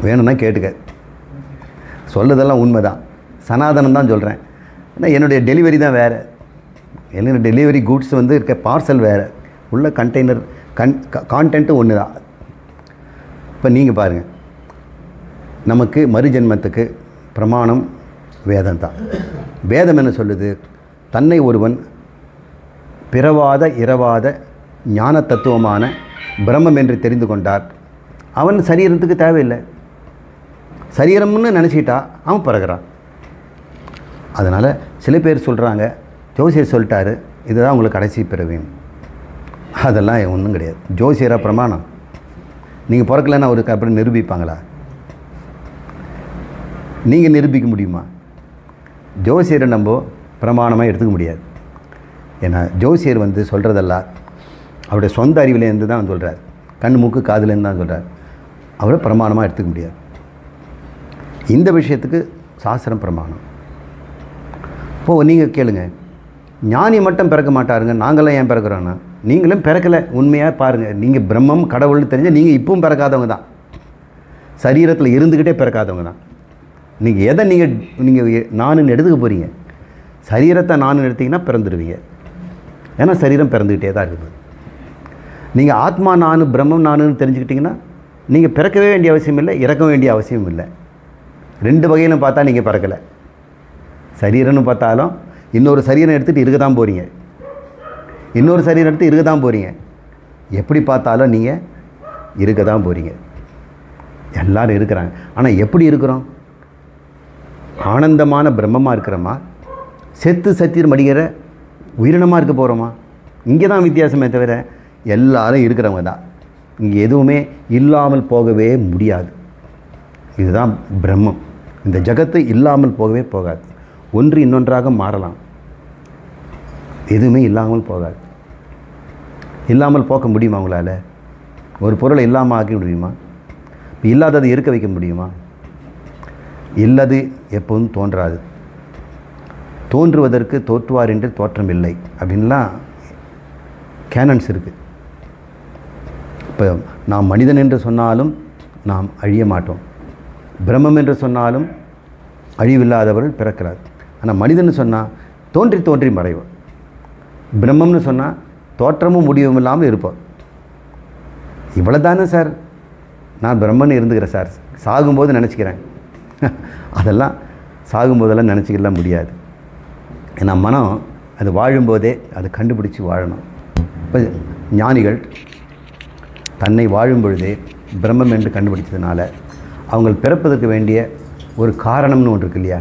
வேணும்னா கேட்டுக்க, சொல்லுதெல்லாம் உண்மை தான். சனாதனம் தான் சொல்கிறேன். ஏன்னா என்னுடைய டெலிவரி தான் வேறு, என்னோட டெலிவரி கூட்ஸ் வந்து இருக்க பார்சல் வேறு, உள்ள கண்டெய்னர் கான்டென்ட்டு ஒன்று தான். இப்போ நீங்கள் பாருங்கள், நமக்கு மறுஜென்மத்துக்கு பிரமாணம் வேதம் தான். வேதம் என்ன சொல்லுது? தன்னை ஒருவன் பிறவாத இரவாத ஞான தத்துவமான பிரம்மம் என்று தெரிந்து கொண்டார், அவன் சரீரத்துக்கு தேவையில்லை. சரீரம்னு நினச்சிக்கிட்டா அவன் பிறகுறான். அதனால் சில பேர் சொல்கிறாங்க, ஜோசியர் சொல்லிட்டாரு இதுதான் உங்களுக்கு கடைசி பிறவின்னு. அதெல்லாம் ஒன்றும் கிடையாது. ஜோசியரா பிரமாணம்? நீங்கள் பிறக்கலைன்னா ஒரு அப்படி நிரூபிப்பாங்களா? நீங்கள் நிரூபிக்க முடியுமா? ஜோசியரை நம்ம பிரமாணமாக எடுத்துக்க முடியாது. ஏன்னா ஜோசியர் வந்து சொல்கிறதெல்லாம் அவருடைய சொந்த அறிவிலேருந்து தான் சொல்கிறார், கண் மூக்கு காதுலேருந்து தான் சொல்கிறார். அவரை பிரமாணமாக எடுத்துக்க முடியாது. இந்த விஷயத்துக்கு சாஸ்திரம் பிரமாணம். இப்போது நீங்கள் கேளுங்க, ஞானி மட்டும் பிறக்க மாட்டாருங்க, நாங்களாம் ஏன் பிறக்கிறோன்னா? நீங்களும் பிறக்கலை. உண்மையாக பாருங்கள், நீங்கள் பிரம்மம் கடவுள்னு தெரிஞ்சால் நீங்கள் இப்பவும் பிறக்காதவங்க தான், சரீரத்தில் இருந்துக்கிட்டே பிறக்காதவங்க தான். நீங்கள் எதை நீங்கள் நானுன்னு எடுத்துக்க போகிறீங்க? சரீரத்தை நானுன்னு எடுத்திங்கன்னா பிறந்துடுவீங்க. ஏன்னா சரீரம் பிறந்துக்கிட்டே தான் இருக்குது. நீங்கள் ஆத்மா நானு பிரம்மம் நானுன்னு தெரிஞ்சுக்கிட்டிங்கன்னா நீங்கள் பிறக்கவே வேண்டிய அவசியம் இல்லை, இறக்க வேண்டிய அவசியம் இல்லை. ரெண்டு வகையிலும் பார்த்தா நீங்கள் பிறக்கலை. சரீரம்னு பார்த்தாலும் இன்னொரு சரீரம் எடுத்துகிட்டு இருக்க தான் போகிறீங்க, இன்னொரு சரீரம் எடுத்து இருக்க தான் போகிறீங்க. எப்படி பார்த்தாலும் நீங்கள் இருக்க தான் போகிறீங்க. எல்லோரும் இருக்கிறாங்க. ஆனால் எப்படி இருக்கிறோம்? ஆனந்தமான பிரம்மமாக இருக்கிறோமா, செத்து சத்திரம் அடிக்கிற உயிரினமாக இருக்க போகிறோமா? இங்கே தான் வித்தியாசமே தவிர எல்லாரும் இருக்கிறவங்க தான். இங்கே எதுவுமே இல்லாமல் போகவே முடியாது. இதுதான் பிரம்மம். இந்த ஜகத்து இல்லாமல் போகவே போகாது. ஒன்று இன்னொன்றாக மாறலாம், எதுவுமே இல்லாமல் போகாது. இல்லாமல் போக்க முடியுமா உங்களால்? ஒரு பொருளை இல்லாமல் ஆக்க முடியுமா? இல்லாததை இருக்க வைக்க முடியுமா? இல்லது எப்போதும் தோன்றாது. தோன்றுவதற்கு தோற்றுவார் என்று தோற்றம் இல்லை அப்படின்லாம் கேனன்ஸ் இருக்குது. இப்போ நாம் மனிதன் என்று சொன்னாலும் நாம் அழிய மாட்டோம், பிரம்மம் என்று சொன்னாலும் அழிவில்லாதவர்கள் பிறக்கிறார். ஆனால் மனிதன் சொன்னால் தோன்றி தோன்றி மறைவோம், பிரம்மம்னு சொன்னால் தோற்றமும் முடிவும் இல்லாமல் இருப்போம். இவ்வளோ தானே சார், நான் பிரம்மன்னு இருந்துக்கிறேன் சார், சாகும்போது நினச்சிக்கிறேன். அதெல்லாம் சாகும்போதெல்லாம் நினச்சிக்கலாம் முடியாது. ஏன்னா மனம் அது வாழும்போதே அது கண்டுபிடிச்சி வாழணும். இப்போ ஞானிகள் தன்னை வாழும் பொழுதே பிரம்மம் என்று கண்டுபிடிச்சதுனால அவங்க பிறப்பதற்கு வேண்டிய ஒரு காரணம்னு ஒன்று இருக்கு இல்லையா?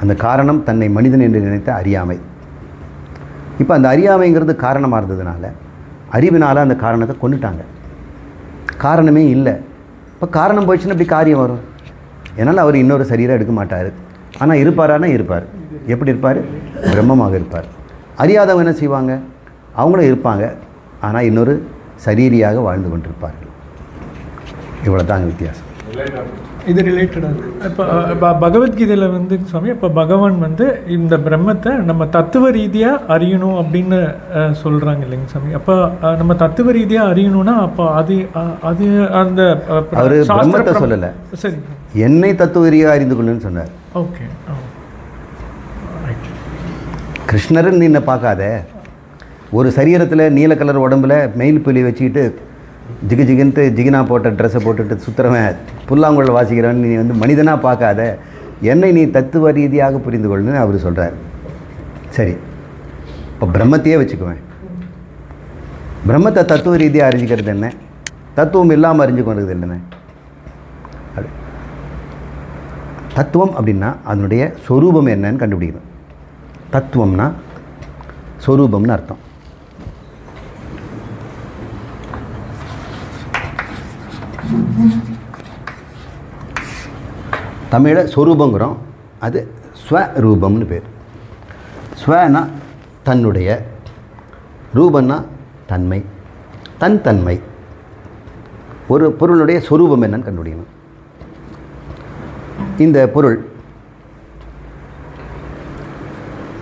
அந்த காரணம் தன்னை மனிதன் என்று நினைத்த அறியாமை. இப்போ அந்த அறியாமைங்கிறது காரணமாக இருந்ததுனால அறிவினால் அந்த காரணத்தை கொண்டுட்டாங்க. காரணமே இல்லை. இப்போ காரணம் போயிடுச்சுன்னா இப்படி காரியம் வரும். என்னால் அவர் இன்னொரு சரீரம் எடுக்க மாட்டார். ஆனால் இருப்பாரானா இருப்பார். எப்படி இருப்பார்? பிரம்மமாக இருப்பார். அறியாதவங்க என்ன செய்வாங்க? அவங்களும் இருப்பாங்க, ஆனால் இன்னொரு சரீரியாக வாழ்ந்து கொண்டிருப்பார்கள். இவ்வளோ தாங்க வித்தியாசம். இது ரிலேட்டடாக இப்போ பகவத்கீதையில் வந்து சுவாமி, இப்போ பகவான் வந்து இந்த பிரம்மத்தை நம்ம தத்துவ ரீதியாக அறியணும் அப்படின்னு சொல்கிறாங்க இல்லைங்க சாமி. அப்போ நம்ம தத்துவ ரீதியாக அறியணும்னா அப்போ அது அது அந்த அவர் பிரம்மத்தை சொல்லலை, சரி, என்னை தத்துவ ரீதியாக அறிந்து கொள்ளுன்னு சொன்னார். ஓகே. கிருஷ்ணர்னு நின்ன பார்க்காத, ஒரு சரீரத்தில் நீல கலர் உடம்புல மெயில் புலி வச்சுக்கிட்டு ஜிகு ஜிகுன்ட்டு ஜிகினா போட்ட ட்ரெஸ்ஸை போட்டுட்டு சுற்றுறவன் புல்லாங்குழல் வாசிக்கிறவன் நீ வந்து மனிதனாக பார்க்காத, என்னை நீ தத்துவ ரீதியாக புரிந்து கொள்ளுன்னு அவர் சொல்கிறார். சரி, இப்போ பிரம்மத்தையே வச்சுக்குவேன். பிரம்மத்தை தத்துவ ரீதியாக அறிஞ்சிக்கிறது என்ன, தத்துவம் இல்லாமல் அறிஞ்சு கொண்டது இல்லைன்னு. தத்துவம் அப்படின்னா அதனுடைய சொரூபம் என்னன்னு கண்டுபிடிக்கணும். தத்துவம்னா சொரூபம்னு அர்த்தம். தமிழை சொரூபங்கிறோம், அது ஸ்வரூபம்னு பேர். ஸ்வனா தன்னுடைய, ரூபன்னா தன்மை, தன்மை. ஒரு பொருளுடைய சொரூபம் என்னன்னு கண்டுபிடிக்கணும். இந்த பொருள்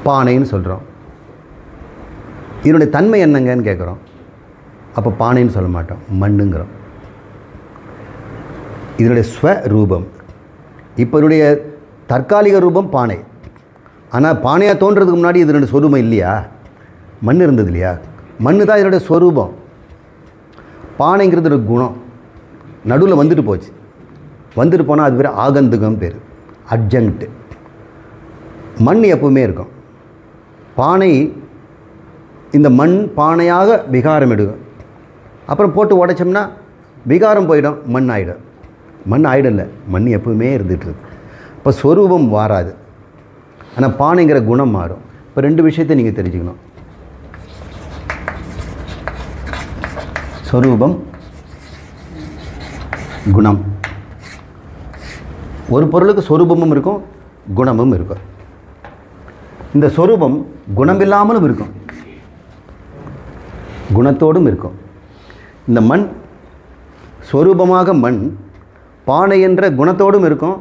பானைன்னு சொல்கிறோம், இதனுடைய தன்மை என்னங்கன்னு கேட்குறோம். அப்போ பானைன்னு சொல்ல மாட்டோம், மண்ணுங்கிறோம். இதனுடைய ஸ்வரூபம். இப்போ இதனுடைய தற்காலிக ரூபம் பானை, ஆனால் பானையாக தோன்றதுக்கு முன்னாடி இதனுடைய சொரூபம் இல்லையா, மண் இருந்தது இல்லையா, மண் தான் இதனுடைய ஸ்வரூபம். பானைங்கிறது ஒரு குணம், நடுவில் வந்துட்டு போச்சு, வந்துட்டு போனால் அது பேர் ஆகந்துகம் பேர், அட்ஜங்க்ட். மண் எப்பவுமே இருக்கும். பானை, இந்த மண் பானையாக விகாரம் எடுக்கும், அப்புறம் போட்டு உடைச்சோம்னா விகாரம் போயிடும், மண் ஆகிடும். மண் ஆகிடல, மண் எப்பவுமே இருந்துகிட்ருக்கு. இப்போ ஸ்வரூபம் மாறாது, ஆனால் பானைங்கிற குணம் மாறும். இப்போ ரெண்டு விஷயத்தை நீங்கள் தெரிஞ்சுக்கணும். ஸ்வரூபம், குணம். ஒரு பொருளுக்கு ஸ்வரூபமும் இருக்கும், குணமும் இருக்கும். இந்த ஸ்வரூபம் குணமில்லாமலும் இருக்கும், குணத்தோடும் இருக்கும். இந்த மண் ஸ்வரூபமாக மண் பானை என்ற குணத்தோடும் இருக்கும்,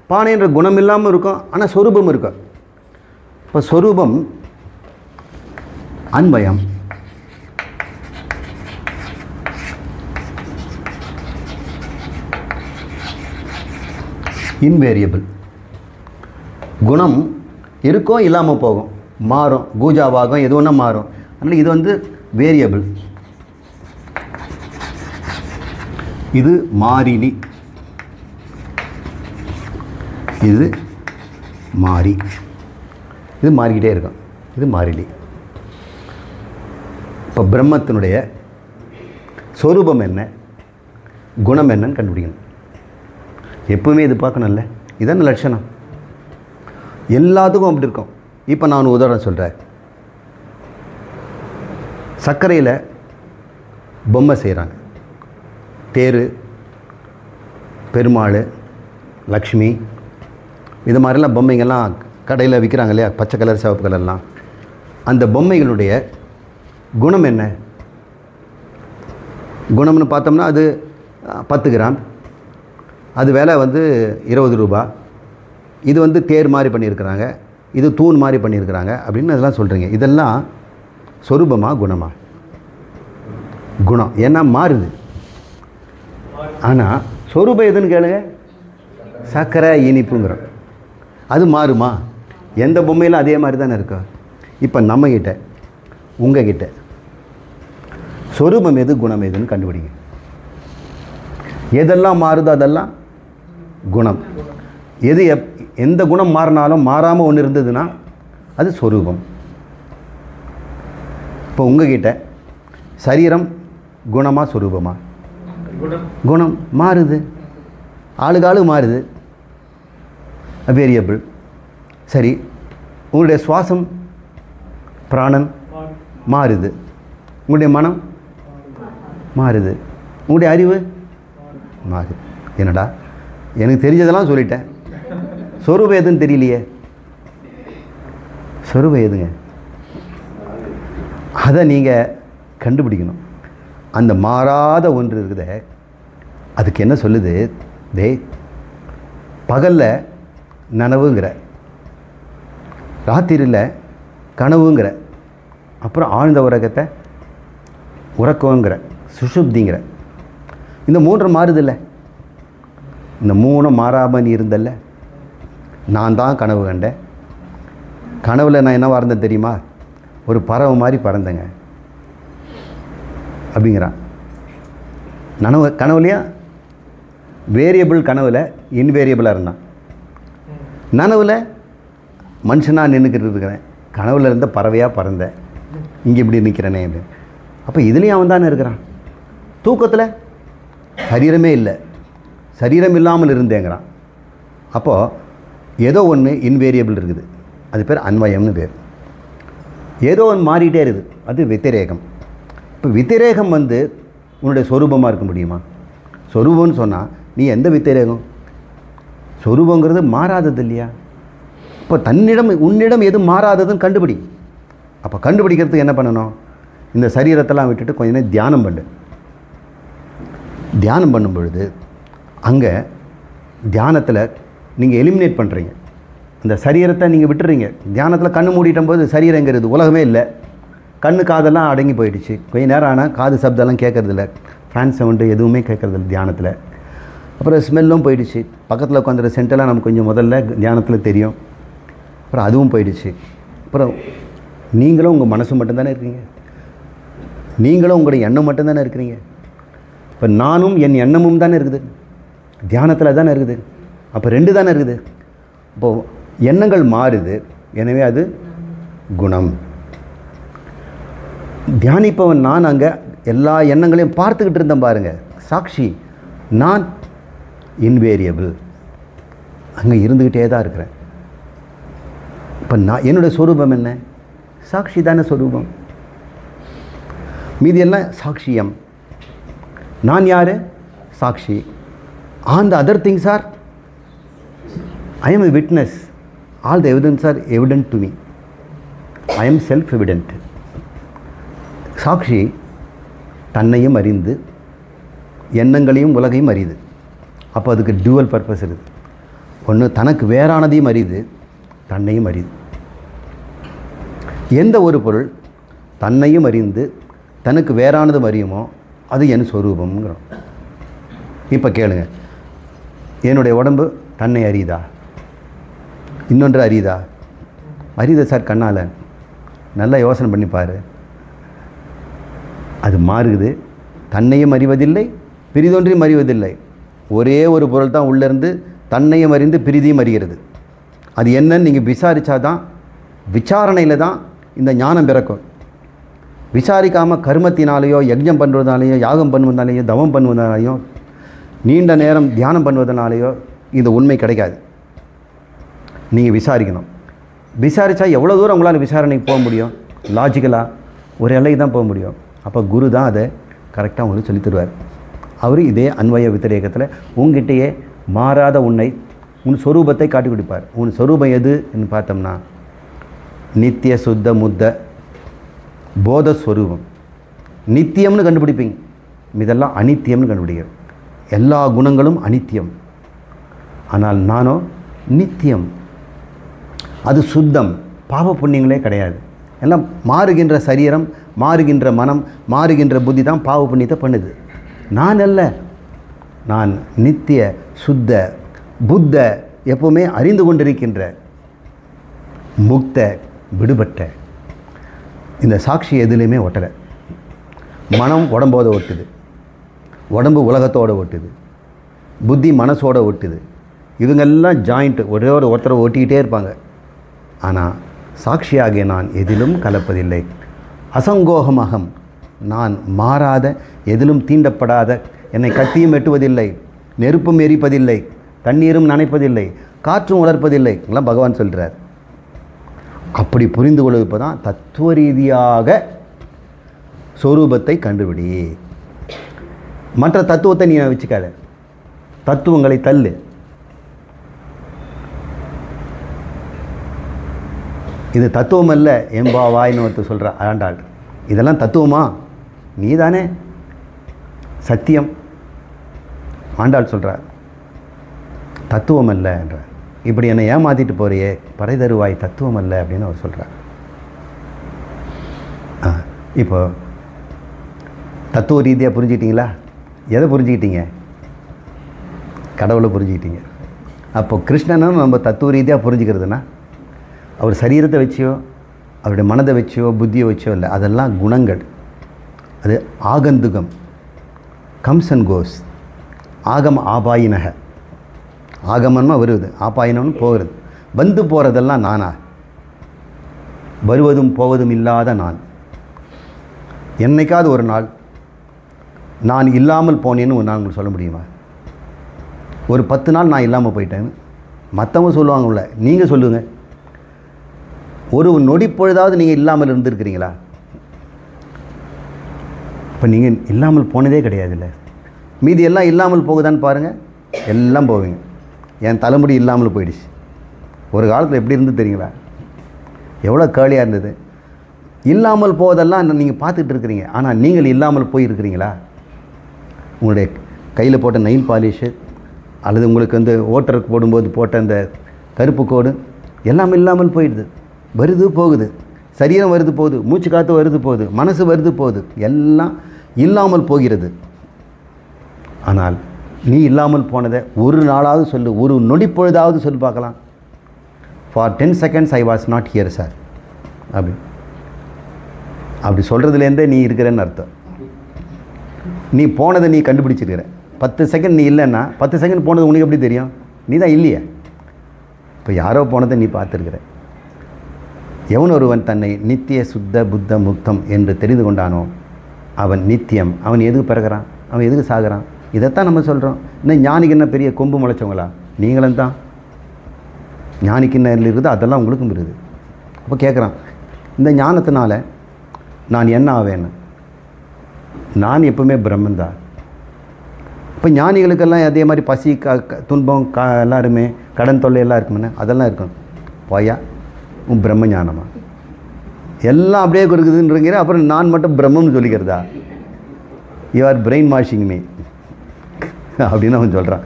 பானை என்ற குணம் இல்லாமல் இருக்கும், ஆனால் ஸ்வரூபம் இருக்கும். இப்போ ஸ்வரூபம் அன்வயம், இன்வேரியபிள். குணம் இருக்கும், இல்லாமல் போகும், மாறும், கூஜாவாகும், எது ஒன்றா மாறும். அதனால் இது வந்து வேரியபிள், இது மாறிலி, இது மாறி, இது மாறிக்கிட்டே இருக்கும், இது மாறிலி. இப்போ பிரம்மத்தினுடைய சொரூபம் என்ன, குணம் என்னன்னு கண்டுபிடிக்கணும். எப்பவுமே இது பார்க்கணும்ல, இதான லட்சணம். எல்லாத்துக்கும் அப்படி இருக்கும். இப்போ நான் உதாரணம் சொல்கிறேன். சர்க்கரையில் பொம்மை செய்கிறாங்க, தேர், பெருமாள், லக்ஷ்மி, இது மாதிரிலாம் பொம்மைங்கள்லாம் கடையில் விற்கிறாங்க இல்லையா, பச்சை கலர் சிவப்பு கலர்லாம். அந்த பொம்மைகளுடைய குணம் என்ன, குணம்னு பார்த்தோம்னா அது 10 கிராம், அது விலை வந்து 20 ரூபா. இது வந்து தேர் மாதிரி பண்ணியிருக்கிறாங்க, இது தூண் மாதிரி பண்ணியிருக்கிறாங்க அப்படின்னு அதெல்லாம் சொல்கிறீங்க. இதெல்லாம் சொரூபமா குணமா? குணம், ஏன்னா மாறுது. ஆனால் சொரூபம் எதுன்னு கேளுங்க, சர்க்கரை இனிப்புங்கிறோம். அது மாறுமா? எந்த பொம்மையிலும் அதே மாதிரி தானே இருக்கா. இப்போ நம்மக்கிட்ட உங்ககிட்ட சொரூபம் எது, குணம் எதுன்னு கண்டுபிடிங்க. எதெல்லாம் மாறுதோ அதெல்லாம் குணம். எது எந்த குணம் மாறினாலும் மாறாமல் ஒன்று இருந்ததுன்னா அது சொரூபம். இப்போ உங்ககிட்ட சரீரம் குணமா சொரூபமா? குணம். மாறுது, ஆளுக்கு மாறுது, வேரியபிள். சரி, உங்களுடைய சுவாசம் பிராணன் மாறுது, உங்களுடைய மனம் மாறுது, உங்களுடைய அறிவு மாறுது. என்னடா எனக்கு தெரிஞ்சதெல்லாம் சொல்லிட்டேன், சொரூபம் எதுன்னு தெரியலையே. சொரூபம் எதுங்க, அதை நீங்கள் கண்டுபிடிக்கணும். அந்த மாறாத ஒன்று இருக்குதே, அதுக்கு என்ன சொல்லுது? பகலில் நனவுங்கிற, ராத்திரியில் கனவுங்கிற, அப்புறம் ஆழ்ந்த உறக்கங்கிற, சுஷுப்திங்கிற. இந்த 3 மாறுதில்ல. இந்த 3 மாறாமல் நீ இருந்தல்ல. நான் தான் கனவு கண்டேன். கனவில் நான் என்னவா இருந்தேன் தெரியுமா? ஒரு பறவை மாதிரி பறந்தேங்க அப்படிங்கிறான். கனவுலையா வேரியபிள், கனவில் இன்வேரியபிளாக இருந்தான். நனவில் மனுஷனாக நின்றுக்கிட்டு இருக்கிறேன். கனவில் இருந்த பறவையாக பறந்தேன், இங்கே இப்படி நிற்கிறேனே. அப்போ இதுலேயும் அவன் தானே இருக்கிறான். தூக்கத்தில் சரீரமே இல்லை, சரீரம் இல்லாமல் இருந்தேங்கிறான். அப்போது ஏதோ ஒன்று இன்வேரியபிள் இருக்குது, அது பேர் அன்வயம்னு பேர். ஏதோ ஒன்று மாறிட்டே இருக்குது, அது வித்திரேகம். இப்போ வித்திரேகம் வந்து உன்னுடைய சொரூபமாக இருக்க முடியுமா? சொரூபம்னு சொன்னால் நீ எந்த வித்திரேகம்? சொரூபங்கிறது மாறாதது இல்லையா? இப்போ உன்னிடம் எது மாறாததுன்னு கண்டுபிடி. அப்போ கண்டுபிடிக்கிறதுக்கு என்ன பண்ணணும்? இந்த சரீரத்தெல்லாம் விட்டுட்டு கொஞ்ச நேரம் தியானம் பண்ணு. தியானம் பண்ணும் பொழுது அங்கே தியானத்தில் நீங்கள் எலிமினேட் பண்ணுறீங்க. இந்த சரீரத்தை நீங்கள் விட்டுறீங்க. தியானத்தில் கண்ணு மூடிட்டும் போது சரீரங்கிறது உலகமே இல்லை. கண்ணு காதெல்லாம் அடங்கி போயிடுச்சு. கொஞ்சம் நேரம் ஆனால் காது சப்தெல்லாம் கேட்குறதில்ல, ஃபேன் சவுண்டு எதுவுமே கேட்குறதில்ல தியானத்தில். அப்புறம் ஸ்மெல்லும் போயிடுச்சு. பக்கத்தில் உட்காந்துற சென்டெல்லாம் நமக்கு கொஞ்சம் முதல்ல தியானத்தில் தெரியும், அப்புறம் அதுவும் போயிடுச்சு. அப்புறம் நீங்களும் உங்கள் மனசு மட்டும்தானே இருக்கிறீங்க, நீங்களும் உங்களுடைய எண்ணம் மட்டும்தானே இருக்கிறீங்க. இப்போ நானும் என் எண்ணமும் தானே இருக்குது, தியானத்தில் தானே இருக்குது. அப்போ 2 தானே இருக்குது. இப்போது எண்ணங்கள் மாறுது, எனவே அது குணம். தியானிப்பவன் நான் அங்கே எல்லா எண்ணங்களையும் பார்த்துக்கிட்டு இருந்தேன் பாருங்கள். சாட்சி நான் இன்வேரியபிள், அங்கே இருந்துக்கிட்டே தான் இருக்கிறேன். இப்போ நான் என்னுடைய சொரூபம் என்ன? சாட்சி தானே சொரூபம். மீதியெல்லாம் சாட்சியம். நான் யார்? சாட்சி. On the other things are I am a witness. All the evidence are evident to me. I am self evident. சாட்சி தன்னையும் அறிந்து எண்ணங்களையும் உலகையும் அறியுது. அப்போ அதுக்கு டியூவல் பர்பஸ் இருக்குது. ஒன்று தனக்கு வேறானதையும் அறியுது, தன்னையும் அறியுது. எந்த ஒரு பொருள் தன்னையும் அறிந்து தனக்கு வேறானதும் அறியுமோ அது என் சொரூபம்ங்கிறோம். இப்போ கேளுங்க, என்னுடைய உடம்பு தன்னை அறியுதா? இன்னொன்று அறியுதா? அறியுதா சார் கண்ணால்? நல்லா யோசனை பண்ணிப்பார். அது மாறுது. தன்னையும் அறிவதில்லை, பிரிதொன்றையும் அறிவதில்லை. ஒரே ஒரு பொருள் தான் உள்ளேருந்து தன்னையும் அறிந்து பிரிதியும் அறிகிறது. அது என்னன்னு நீங்கள் விசாரித்தா தான், விசாரணையில் தான் இந்த ஞானம் பிறக்கும். விசாரிக்காமல் கர்மத்தினாலேயோ யஜ்ஞம் பண்ணுவதாலேயோ யாகம் பண்ணுவதாலேயோ தவம் பண்ணுவதாலேயோ நீண்ட நேரம் தியானம் பண்ணுவதனாலேயோ இந்த உண்மை கிடைக்காது. நீங்கள் விசாரிக்கணும். விசாரித்தா எவ்வளோ தூரம் உங்களால் விசாரணைக்கு போக முடியும்? லாஜிக்கலாக ஒரு எல்லைக்கு தான் போக முடியும். அப்போ குரு தான் அதை கரெக்டாக உங்களுக்கு சொல்லித் தருவார். அவர் இதே அன்வய வித்திரேகத்தில் உங்ககிட்டயே மாறாத உன் சொரூபத்தை காட்டி கொடுப்பார். உன் சொரூபம் எதுன்னு பார்த்தோம்னா நித்திய சுத்த முத்த போதஸ்வரூபம். நித்தியம்னு கண்டுபிடிப்பீங்க, இதெல்லாம் அனித்தியம்னு கண்டுபிடிக்கிறேன். எல்லா குணங்களும் அனித்தியம், ஆனால் நானோ நித்தியம். அது சுத்தம், பாவ புண்ணியங்களே கிடையாது. எல்லாம் மாறுகின்ற சரீரம், மாறுகின்ற மனம், மாறுகின்ற புத்தி தான் பாவ புண்ணியத்தை பண்ணுது. நான் அல்ல, நான் நித்திய சுத்த புத்த, எப்பவுமே அறிந்து கொண்டிருக்கின்ற முக்த விடுபட்ட. இந்த சாட்சி எதுலேயுமே ஒட்டலை. மனம் உடம்போடு ஒட்டுது, உடம்பு உலகத்தோடு ஒட்டுது, புத்தி மனசோடு ஒட்டுது. இவங்கெல்லாம் ஜாயிண்ட்டு ஒருத்தரை ஒட்டிக்கிட்டே இருப்பாங்க. ஆனால் சாட்சியாகிய நான் எதிலும் கலப்பதில்லை. அசங்கோகமகம், நான் மாறாத, எதிலும் தீண்டப்படாத, என்னை கத்தியும் வெட்டுவதில்லை, நெருப்பும் எரிப்பதில்லை, தண்ணீரும் நனைப்பதில்லை, காற்றும் உலர்ப்பதில்லை எல்லாம் பகவான் சொல்கிறார். அப்படி புரிந்து கொள்வது தான் தத்துவ ரீதியாக சொரூபத்தை கண்டுபிடி. மற்ற தத்துவத்தை நீ வச்சுக்காத, தத்துவங்களை தள்ளு. இது தத்துவம் அல்ல, எம்பா வாய்னு ஒருத்தர் சொல்கிற ஆண்டாள். இதெல்லாம் தத்துவமா? நீ தானே சத்தியம் ஆண்டாள் சொல்கிறார், தத்துவம் அல்ல என்ற. இப்படி என்னை ஏமாற்றிட்டு போறியே பறை தருவாய் தத்துவம் அல்ல அப்படின்னு அவர் சொல்கிறார். இப்போ தத்துவ ரீதியாக புரிஞ்சுக்கிட்டீங்களா? எதை புரிஞ்சுக்கிட்டீங்க? கடவுளை புரிஞ்சுக்கிட்டீங்க. அப்போ கிருஷ்ணனும் நம்ம தத்துவ ரீதியாக புரிஞ்சுக்கிறதுனா அவர் சரீரத்தை வச்சியோ அவருடைய மனதை வச்சியோ புத்தியை வச்சியோ இல்லை, அதெல்லாம் குணங்கள். அது ஆகந்துகம், கம்ஸ் அண்ட் கோஸ். ஆகம் ஆபாயினக, ஆகமன்னு வருவது, ஆபாயினம்னு போகிறது. வந்து போகிறதெல்லாம் நானா? வருவதும் போவதும் இல்லாத நான். என்னைக்காவது ஒரு நாள் நான் இல்லாமல் போனேன்னு ஒரு நாள் உங்களுக்கு சொல்ல முடியுமா? ஒரு 10 நாள் நான் இல்லாமல் போயிட்டேன்னு மற்றவங்க சொல்லுவாங்கல்ல, நீங்கள் சொல்லுங்கள். ஒரு நொடி பொழுதாவது நீங்கள் இல்லாமல் இருந்திருக்கிறீங்களா? இப்போ நீங்கள் இல்லாமல் போனதே கிடையாதுல்ல. மீதி எல்லாம் இல்லாமல் போகுதான்னு பாருங்கள், எல்லாம் போவீங்க. என் தலைமுடி இல்லாமல் போயிடுச்சு. ஒரு காலத்தில் எப்படி இருந்து தெரியுங்களா? எவ்வளோ கேலியாக இருந்தது. இல்லாமல் போவதெல்லாம் நீங்கள் பார்த்துட்டு இருக்கிறீங்க. ஆனால் நீங்கள் இல்லாமல் போயிருக்கிறீங்களா? உங்களுடைய கையில் போட்ட நெயில் பாலிஷு அல்லது உங்களுக்கு வந்து ஓட்டருக்கு போடும்போது போட்ட அந்த கருப்பு கோடு எல்லாம் இல்லாமல் போயிடுது. வருது போகுது, சரீரம் வருது போகுது, மூச்சு காற்று வருது போகுது, மனசு வருது போகுது, எல்லாம் இல்லாமல் போகிறது. ஆனால் நீ இல்லாமல் போனதை ஒரு நாளாவது சொல்லு, ஒரு நொடி பொழுதாவது சொல்லி பார்க்கலாம். For 10 seconds I was not here sir அப்படி சொல்கிறதுலேருந்தே நீ இருக்கிறேன்னு அர்த்தம். நீ போனதை நீ கண்டுபிடிச்சிருக்கிற. 10 செகண்ட் நீ இல்லைன்னா 10 செகண்ட் போனது உனக்கு எப்படி தெரியும்? நீ தான் இல்லையே. இப்போ யாரோ போனதை நீ பார்த்துருக்கிற. எவன் ஒருவன் தன்னை நித்திய சுத்த புத்த முக்தம் என்று தெரிந்து கொண்டானோ அவன் நித்தியம். அவன் எதுக்கு பிறகுறான்? அவன் எதுக்கு சாகிறான்? இதைத்தான் நம்ம சொல்கிறோம். இன்னும் ஞானிக்கு என்ன பெரிய கொம்பு முளைச்சவங்களா? நீங்களும் தான். ஞானிக்கு என்ன இருக்குது, அதெல்லாம் உங்களுக்கும் இருக்குது. அப்போ கேட்குறான், இந்த ஞானத்தினால நான் என்ன ஆவேன்னு? நான் எப்பவுமே பிரம்மந்தான். இப்போ ஞானிகளுக்கெல்லாம் அதே மாதிரி பசி துன்பம் எல்லாருமே கடன் தொல்லை எல்லாம் இருக்குமுன்னு அதெல்லாம் இருக்கும். போயா உன் பிரம்ம ஞானமா? எல்லாம் அப்படியே இருக்குதுன்றங்கிற, அப்புறம் நான் மட்டும் பிரம்மம்னு சொல்லிக்கிறதா? You are brain washing me அப்படின்னு அவன் சொல்கிறான்.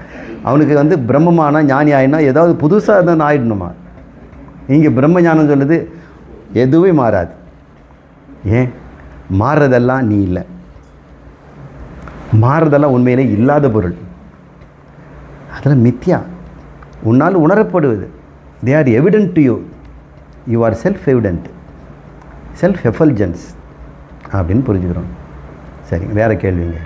அவனுக்கு வந்து பிரம்மமான ஞானி ஆயினா ஏதாவது புதுசாக தான் ஆயிடணுமா? இங்கே பிரம்ம ஞானம் சொல்லுது எதுவுமே மாறாது. ஏன் மாறுறதெல்லாம் நீ இல்லை, மாறுறதெல்லாம் உண்மையிலே இல்லாத பொருள். அதெல்லாம் மித்யா, உன்னால் உணரப்படுவது. They are evident to you. You are self evident, self effulgence அப்படின்னு புரிஞ்சுக்கிறோம். சரி, வேறு கேள்விங்க.